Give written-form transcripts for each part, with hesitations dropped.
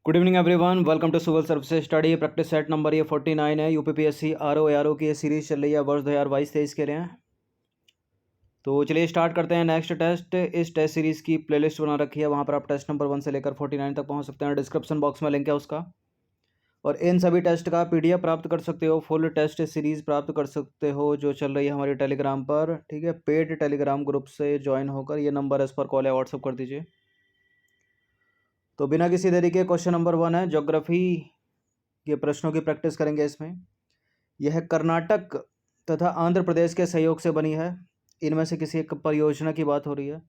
Good evening everyone, welcome to civil services study. Practice set number ये 49 है। UPPSC RO की ये series चल रही है वर्ष 2022-23 के लिए। तो चलिए स्टार्ट करते हैं नेक्स्ट टेस्ट। इस टेस्ट सीरीज की प्लेलिस्ट बना रखी है, वहाँ पर आप टेस्ट नंबर 1 से लेकर 49 तक पहुँच सकते हैं। डिस्क्रिप्शन बॉक्स में लिंक है उसका, और इन सभी टेस्ट का पीडीएफ प्राप्त कर सकते हो। फुल टेस्ट सीरीज प्राप्त कर सकते हो जो चल रही है हमारी टेलीग्राम पर। ठीक है, पेड टेलीग्राम ग्रुप से ज्वाइन होकर ये नंबर इस पर कॉल या व्हाट्सअप कर दीजिए। तो बिना किसी देरी के क्वेश्चन नंबर 1 है, ज्योग्राफी के प्रश्नों की प्रैक्टिस करेंगे इसमें। यह कर्नाटक तथा आंध्र प्रदेश के सहयोग से बनी है। इनमें से किसी एक परियोजना की बात हो रही है।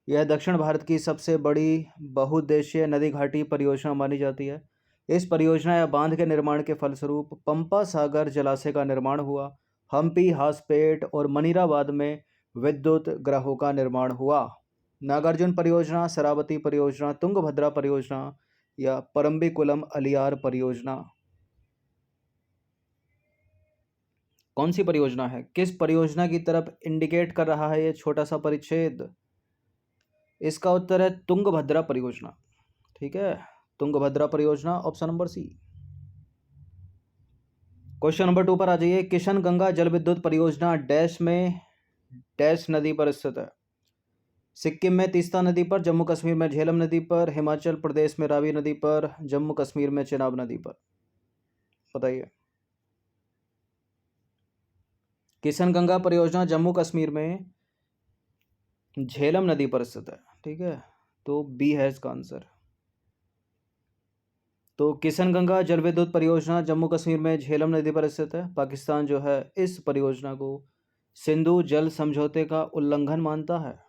यह दक्षिण भारत की सबसे बड़ी बहुउद्देशीय नदी घाटी परियोजना मानी जाती है। इस परियोजना या बांध के निर्माण के फलस्वरूप पंपा सागर जलाशय का निर्माण हुआ। हम्पी, हासपेट और मनीराबाद में विद्युत ग्रहों का निर्माण हुआ। नागार्जुन परियोजना, शरावती परियोजना, तुंगभद्रा परियोजना या परम्बिकुलम अलियार परियोजना। कौन सी परियोजना है? किस परियोजना की तरफ इंडिकेट कर रहा है ये छोटा सा परिच्छेद? इसका उत्तर है तुंगभद्रा परियोजना। ठीक है, तुंगभद्रा परियोजना, option number C. Question number 2 पर आ जाइए। किशन गंगा जल विद्युत परियोजना डैश में डैश नदी पर स्थित है। सिक्किम में तीस्ता नदी पर, जम्मू कश्मीर में झेलम नदी पर, हिमाचल प्रदेश में रावी नदी पर, जम्मू कश्मीर में चेनाब नदी पर। बताइए। किशन गंगा परियोजना जम्मू कश्मीर में झेलम नदी पर स्थित है। ठीक है, तो बी है इसका आंसर। तो किशन गंगा जल विद्युत परियोजना जम्मू कश्मीर में झेलम नदी पर स्थित है। पाकिस्तान जो है इस परियोजना को सिंधु जल समझौते का उल्लंघन मानता है।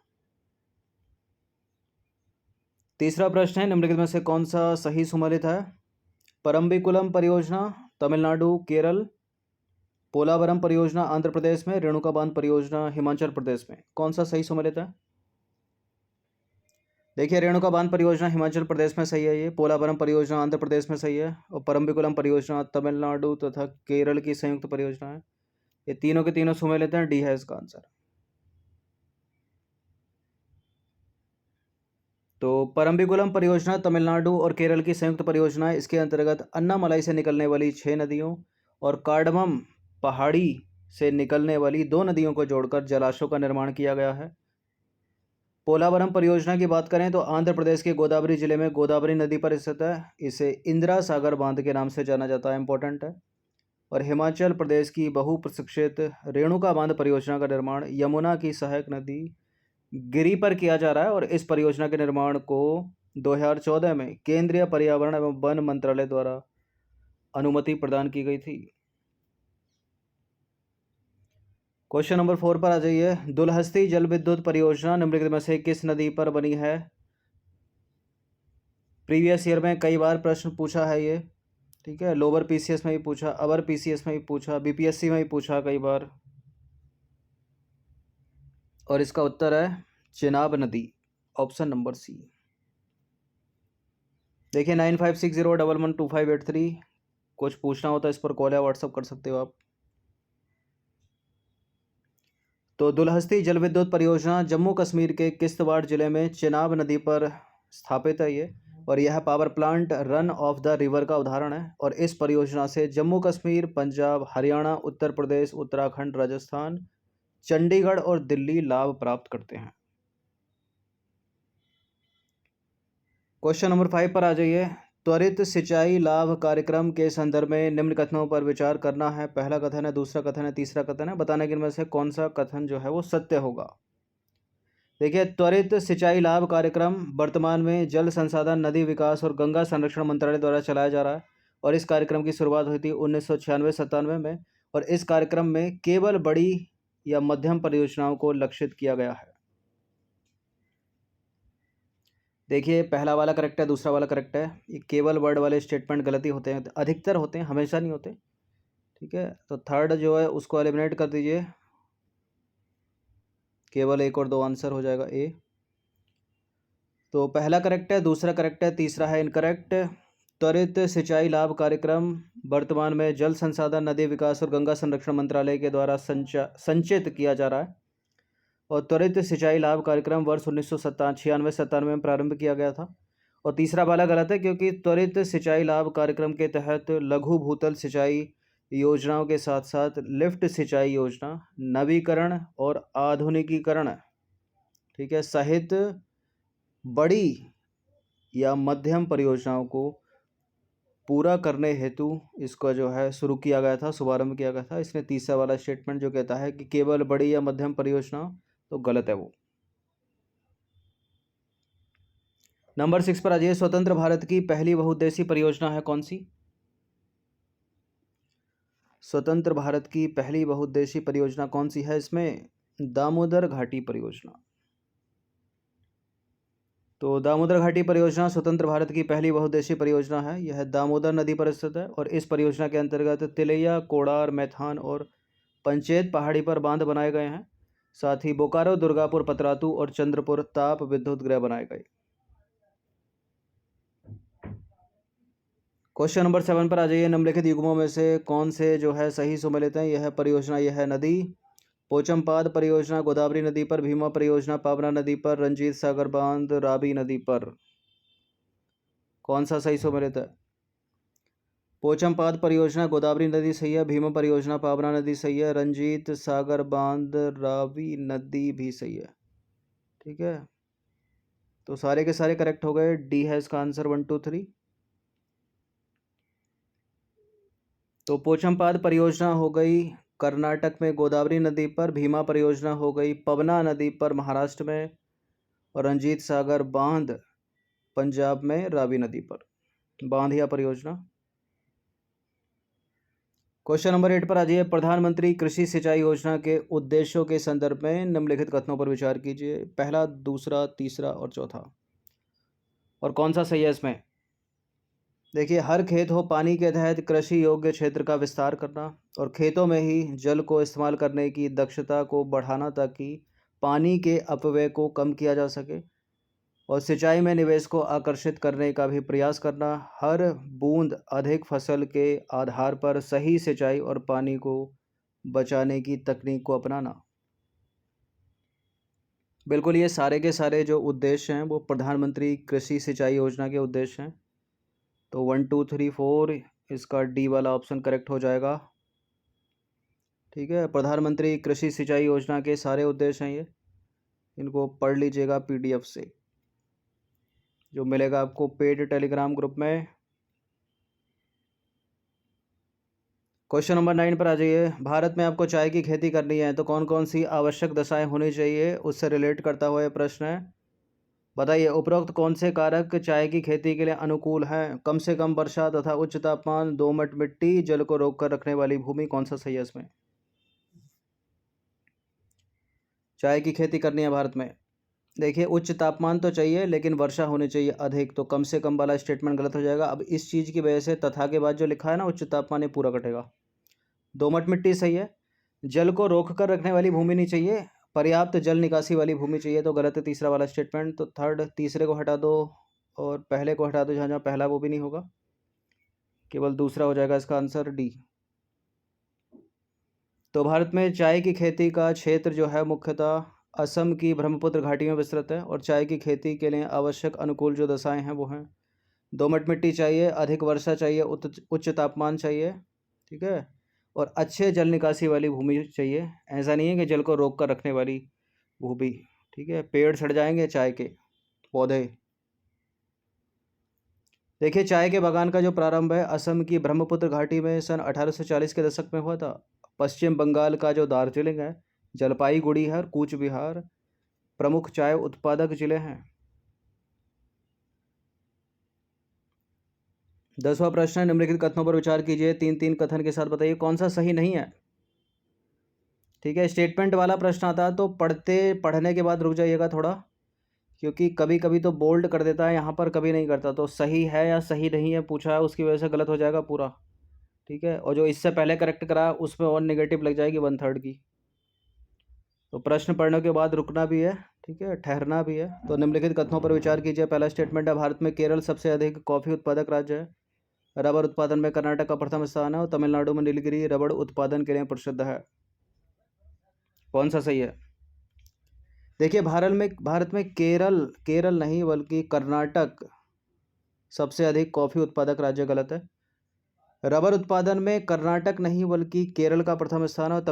तीसरा प्रश्न है, निम्नलिखित में से कौन सा सही सुमेलित है? परम्बिकुलम परियोजना तमिलनाडु केरल, पोलावरम परियोजना आंध्र प्रदेश में, रेणुका बांध परियोजना हिमाचल प्रदेश में। कौन सा सही सुमेलित है? देखिए, रेणुका बांध परियोजना हिमाचल प्रदेश में सही है, ये पोलावरम परियोजना आंध्र प्रदेश में सही है, और परम्बिकुलम परियोजना तमिलनाडु तथा केरल की संयुक्त परियोजना है। ये तीनों के तीनों सुमेलित हैं, डी है इसका आंसर। तो परम्बिकुलम परियोजना तमिलनाडु और केरल की संयुक्त परियोजना है। इसके अंतर्गत अन्नामलाई से निकलने वाली 6 नदियों और कार्डमम पहाड़ी से निकलने वाली 2 नदियों को जोड़कर जलाशयों का निर्माण किया गया है। पोलावरम परियोजना की बात करें तो आंध्र प्रदेश के गोदावरी जिले में गोदावरी नदी पर स्थित है। इसे इंदिरा सागर बांध के नाम से जाना जाता है, इंपॉर्टेंट है। और हिमाचल प्रदेश की बहुप्रतीक्षित रेणुका बांध परियोजना का निर्माण यमुना की सहायक नदी गिरी पर किया जा रहा है, और इस परियोजना के निर्माण को 2014 में केंद्रीय पर्यावरण एवं वन मंत्रालय द्वारा अनुमति प्रदान की गई थी। क्वेश्चन नंबर 4 पर आ जाइए। दुलहस्ती जल विद्युत परियोजना निम्नलिखित में से किस नदी पर बनी है? प्रीवियस ईयर में कई बार प्रश्न पूछा है ये। ठीक है, लोअर पीसीएस में भी पूछा, अवर पीसीएस में भी पूछा, बीपीएससी में भी पूछा कई बार, और इसका उत्तर है चेनाब नदी, ऑप्शन नंबर सी। देखिए 9560112583। कुछ पूछना होता है इस पर कॉल या व्हाट्सअप कर सकते हो आप। तो दुलहस्ती जल विद्युत परियोजना जम्मू कश्मीर के किश्तवाड़ जिले में चेनाब नदी पर स्थापित है ये, और यह power plant run of the river का उदाहरण है। और इस परियोजना से जम्मू कश्मीर, पंजाब, हरियाणा, उत्तर प्रदेश, उत्तराखंड, राजस्थान, चंडीगढ़ और दिल्ली लाभ प्राप्त करते हैं। क्वेश्चन नंबर 5 पर आ जाइए। त्वरित सिंचाई लाभ कार्यक्रम के संदर्भ में निम्न कथनों पर विचार करना है। पहला कथन है, दूसरा कथन है, तीसरा कथन है। बताने के इनमें से कौन सा कथन जो है वो सत्य होगा। देखिए, त्वरित सिंचाई लाभ कार्यक्रम वर्तमान में जल संसाधन, नदी विकास और गंगा संरक्षण मंत्रालय द्वारा चलाया जा रहा है, और इस कार्यक्रम की शुरुआत हुई थी 1996-97 में, और इस कार्यक्रम में केवल बड़ी या मध्यम परियोजनाओं को लक्षित किया गया है। देखिए, पहला वाला करेक्ट है, दूसरा वाला करेक्ट है। ये केवल वर्ड वाले स्टेटमेंट गलती होते हैं, अधिकतर होते हैं, हमेशा नहीं होते। ठीक है, तो थर्ड जो है उसको एलिमिनेट कर दीजिए, केवल 1 और 2 आंसर हो जाएगा ए। तो पहला करेक्ट है, दूसरा करेक्ट है, तीसरा है इनकरेक्ट। त्वरित सिंचाई लाभ कार्यक्रम वर्तमान में जल संसाधन, नदी विकास और गंगा संरक्षण मंत्रालय के द्वारा संचित किया जा रहा है, और त्वरित सिंचाई लाभ कार्यक्रम वर्ष 1996-97 में प्रारंभ किया गया था, और तीसरा वाला गलत है, क्योंकि त्वरित सिंचाई लाभ कार्यक्रम के तहत लघु भूतल सिंचाई योजनाओं के साथ साथ लिफ्ट सिंचाई योजना, नवीकरण और आधुनिकीकरण, ठीक है, सहित बड़ी या मध्यम परियोजनाओं को पूरा करने हेतु इसका जो है शुरू किया गया था, शुभारंभ किया गया था। इसने तीसरा वाला स्टेटमेंट जो कहता है कि केवल बड़ी या मध्यम परियोजना, तो गलत है वो। नंबर 6 पर आ जाइए। स्वतंत्र भारत की पहली बहुउद्देशीय परियोजना है कौन सी? स्वतंत्र भारत की पहली बहुउद्देशीय परियोजना कौन सी है? इसमें दामोदर घाटी परियोजना। तो दामोदर घाटी परियोजना स्वतंत्र भारत की पहली बहुउद्देशीय परियोजना है। यह दामोदर नदी पर स्थित है और इस परियोजना के अंतर्गत तिलैया, कोड़ार, मैथान और पंचेत पहाड़ी पर बांध बनाए गए हैं। साथ ही बोकारो, दुर्गापुर, पतरातू और चंद्रपुर ताप विद्युत गृह बनाए गए। क्वेश्चन नंबर 7 पर आ जाइए। निम्नलिखित युग्मों में से कौन से जो है सही सुमेलित हैं? यह परियोजना, यह है नदी। पोचमपाद परियोजना गोदावरी नदी पर, भीमा परियोजना पावना नदी पर, रंजीत सागर बांध रावी नदी पर। कौन सा सही सुमेलित है? पोचमपाद परियोजना गोदावरी नदी सही है, भीमा परियोजना पावना नदी सही है, रंजीत सागर बांध रावी नदी भी सही है। ठीक है, तो सारे के सारे करेक्ट हो गए। डी है इसका आंसर 1 2 3। तो पोचमपाद परियोजना हो गई कर्नाटक में गोदावरी नदी पर, भीमा परियोजना हो गई पवना नदी पर महाराष्ट्र में, और रंजीत सागर बांध पंजाब में रावी नदी पर, बांध या परियोजना। क्वेश्चन नंबर 8 पर आ जाइए। प्रधानमंत्री कृषि सिंचाई योजना के उद्देश्यों के संदर्भ में निम्नलिखित कथनों पर विचार कीजिए। पहला, दूसरा, तीसरा और चौथा, और कौन सा सही है इसमें? देखिए, हर खेत हो पानी के तहत कृषि योग्य क्षेत्र का विस्तार करना और खेतों में ही जल को इस्तेमाल करने की दक्षता को बढ़ाना ताकि पानी के अपव्यय को कम किया जा सके, और सिंचाई में निवेश को आकर्षित करने का भी प्रयास करना। हर बूंद अधिक फसल के आधार पर सही सिंचाई और पानी को बचाने की तकनीक को अपनाना। बिल्कुल, ये सारे के सारे जो उद्देश्य हैं वो प्रधानमंत्री कृषि सिंचाई योजना के उद्देश्य हैं। तो 1 2 3 4 इसका डी वाला ऑप्शन करेक्ट हो जाएगा। ठीक है, प्रधानमंत्री कृषि सिंचाई योजना के सारे उद्देश्य हैं ये, इनको पढ़ लीजिएगा पीडीएफ से, जो मिलेगा आपको पेड टेलीग्राम ग्रुप में। क्वेश्चन नंबर 9 पर आ जाइए। भारत में आपको चाय की खेती करनी है तो कौन कौन सी आवश्यक दशाएं होनी चाहिए, उससे रिलेट करता हुआ ये प्रश्न है। बताइए, उपरोक्त कौन से कारक चाय की खेती के लिए अनुकूल हैं? कम से कम वर्षा तथा उच्च तापमान, दोमट मिट्टी, जल को रोक कर रखने वाली भूमि। कौन सा सही है इसमें? चाय की खेती करनी है भारत में, देखिए उच्च तापमान तो चाहिए लेकिन वर्षा होनी चाहिए अधिक, तो कम से कम वाला स्टेटमेंट गलत हो जाएगा। अब इस चीज़ की वजह से तथा के बाद जो लिखा है ना उच्च तापमान, ये पूरा कटेगा। दोमट मिट्टी सही है। जल को रोक कर रखने वाली भूमि नहीं चाहिए, पर्याप्त जल निकासी वाली भूमि चाहिए, तो गलत है तीसरा वाला स्टेटमेंट। तो थर्ड, तीसरे को हटा दो और पहले को हटा दो, जहाँ जहाँ पहला वो भी नहीं होगा, केवल दूसरा हो जाएगा इसका आंसर डी। तो भारत में चाय की खेती का क्षेत्र जो है मुख्यतः असम की ब्रह्मपुत्र घाटी में विस्तृत है, और चाय की खेती के लिए आवश्यक अनुकूल जो दशाएं हैं वो हैं दोमट मिट्टी चाहिए, अधिक वर्षा चाहिए, उच्च तापमान चाहिए, ठीक है, और अच्छे जल निकासी वाली भूमि चाहिए। ऐसा नहीं है कि जल को रोक कर रखने वाली भूमि, ठीक है, पेड़ सड़ जाएंगे चाय के पौधे। देखिए, चाय के बागान का जो प्रारंभ है असम की ब्रह्मपुत्र घाटी में सन 1840 के दशक में हुआ था। पश्चिम बंगाल का जो दार्जिलिंग है, जलपाईगुड़ी है और कूच बिहार प्रमुख चाय उत्पादक जिले हैं। 10वां प्रश्न है, निम्नलिखित कथनों पर विचार कीजिए। 3 कथन के साथ बताइए कौन सा सही नहीं है। ठीक है, स्टेटमेंट वाला प्रश्न आता है तो पढ़ने के बाद रुक जाइएगा थोड़ा, क्योंकि कभी कभी तो बोल्ड कर देता है यहाँ पर, कभी नहीं करता। तो सही है या सही नहीं है पूछा है, उसकी वजह से गलत हो जाएगा पूरा। ठीक है, और जो इससे पहले करेक्ट करा उसमें और नेगेटिव लग जाएगी 1/3 की। तो प्रश्न पढ़ने के बाद रुकना भी है, ठीक है, ठहरना भी है। तो निम्नलिखित कथनों पर विचार कीजिए। पहला स्टेटमेंट है, भारत में केरल सबसे अधिक कॉफ़ी उत्पादक राज्य है। रबर उत्पादन में कर्नाटक का प्रथम स्थान है और तमिलनाडु में नीलगिरी रबर उत्पादन के लिए प्रसिद्ध है। कौन सा सही है? देखिए, भारत में केरल नहीं बल्कि कर्नाटक सबसे अधिक कॉफ़ी उत्पादक राज्य गलत है। रबर उत्पादन में कर्नाटक नहीं बल्कि केरल का प्रथम स्थान है और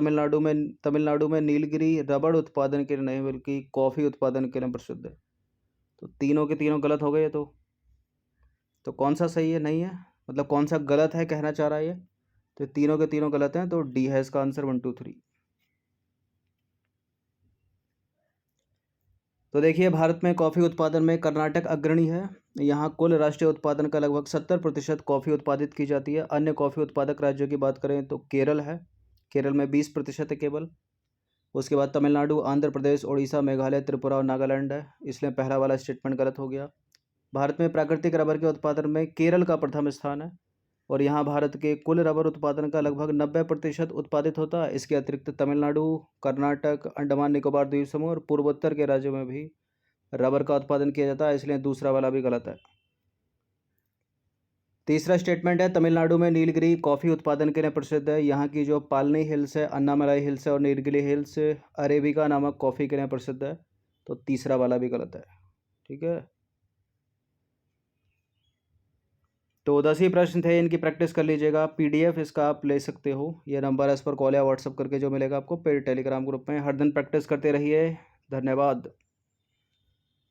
तमिलनाडु में नीलगिरी रबर उत्पादन के लिए नहीं बल्कि कॉफ़ी उत्पादन के लिए प्रसिद्ध है। तो तीनों के तीनों गलत हो गए। तो कौन सा सही है, नहीं है, मतलब कौन सा गलत है कहना चाह रहा है ये। तो तीनों के तीनों गलत हैं, तो डी है इसका आंसर 1 2 3। तो देखिए भारत में कॉफ़ी उत्पादन में कर्नाटक अग्रणी है। यहाँ कुल राष्ट्रीय उत्पादन का लगभग 70% कॉफ़ी उत्पादित की जाती है। अन्य कॉफ़ी उत्पादक राज्यों की बात करें तो केरल है, केरल में 20% है केवल। उसके बाद तमिलनाडु, आंध्र प्रदेश, उड़ीसा, मेघालय, त्रिपुरा और नागालैंड है, इसलिए पहला वाला स्टेटमेंट गलत हो गया। भारत में प्राकृतिक रबर के उत्पादन में केरल का प्रथम स्थान है और यहाँ भारत के कुल रबर उत्पादन का लगभग 90% उत्पादित होता है। इसके अतिरिक्त तमिलनाडु, कर्नाटक, अंडमान निकोबार द्वीप समूह और पूर्वोत्तर के राज्यों में भी रबर का उत्पादन किया जाता है, इसलिए दूसरा वाला भी गलत है। तीसरा स्टेटमेंट है तमिलनाडु में नीलगिरी कॉफ़ी उत्पादन के लिए प्रसिद्ध है। यहाँ की जो पालनी हिल्स है, अन्नामलाई हिल्स है और नीलगिरी हिल्स अरेबिका नामक कॉफ़ी के लिए प्रसिद्ध है। तो तीसरा वाला भी गलत है। ठीक है, तो 10 ही प्रश्न थे, इनकी प्रैक्टिस कर लीजिएगा। PDF इसका आप ले सकते हो, ये नंबर है, इस पर कॉल या व्हाट्सअप करके जो मिलेगा आपको पेड टेलीग्राम ग्रुप में। हर दिन प्रैक्टिस करते रहिए। धन्यवाद।